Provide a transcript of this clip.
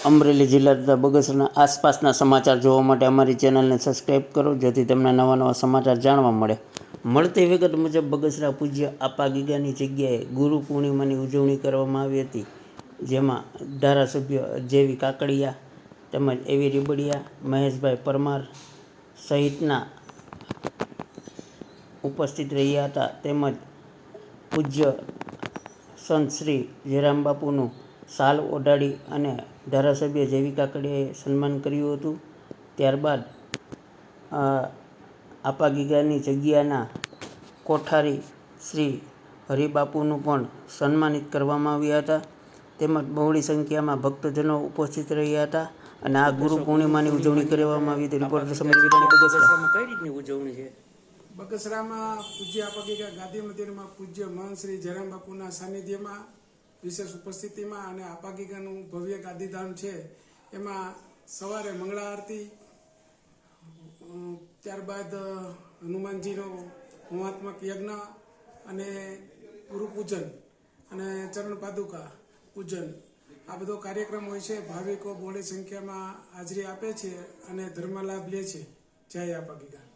અમરેલી જિલ્લા તથા બગસરાના આસપાસના સમાચાર જોવા માટે અમારી ચેનલને સબસ્ક્રાઈબ કરો, જેથી તમને નવા નવા સમાચાર જાણવા મળે. મળતી વિગત મુજબ બગસરા પૂજ્ય આપા ગીગાની જગ્યાએ ગુરુ પૂર્ણિમાની ઉજવણી કરવામાં આવી હતી, જેમાં ધારાસભ્ય જેવી કાકડિયા તેમજ એવી રીબડિયા, મહેશભાઈ પરમાર સહિતના ઉપસ્થિત રહ્યા હતા. તેમજ પૂજ્ય સંત શ્રી જયરામ બાપુનું શાલ ઓઢાડી અને ધારાસભ્ય જેવી કાકડિયાએ સન્માન કર્યું હતું. ત્યારબાદ આપા ગીગાની જગ્યાના કોઠારી શ્રી હરિબાપુનું પણ સન્માનિત કરવામાં આવ્યા હતા. તેમજ બહોળી સંખ્યામાં ભક્તજનો ઉપસ્થિત રહ્યા હતા અને આ ગુરુ પૂર્ણિમાની ઉજવણી કરવામાં આવી હતી. રિપોર્ટર સમીર વિરાણી, બગસરા. કઈ રીતની ઉજવણી છે? બગસરામાં પૂજ્ય આપા ગીગા ગાદી મંદિરમાં પૂજ્ય મહંત શ્રી જયરામ બાપુના સાનિધ્યમાં વિશેષ ઉપસ્થિતિમાં અને આપા ગીગાનું ભવ્ય ગાદીધામ છે, એમાં સવારે મંગળા આરતી, ત્યારબાદ હનુમાનજીનો હોમાત્મક યજ્ઞ અને ગુરુ પૂજન અને ચરણ પાદુકા પૂજન, આ બધો કાર્યક્રમ હોય છે. ભાવિકો બહોળી સંખ્યામાં હાજરી આપે છે અને ધર્મ લાભ લે છે. જય આપા ગીગા.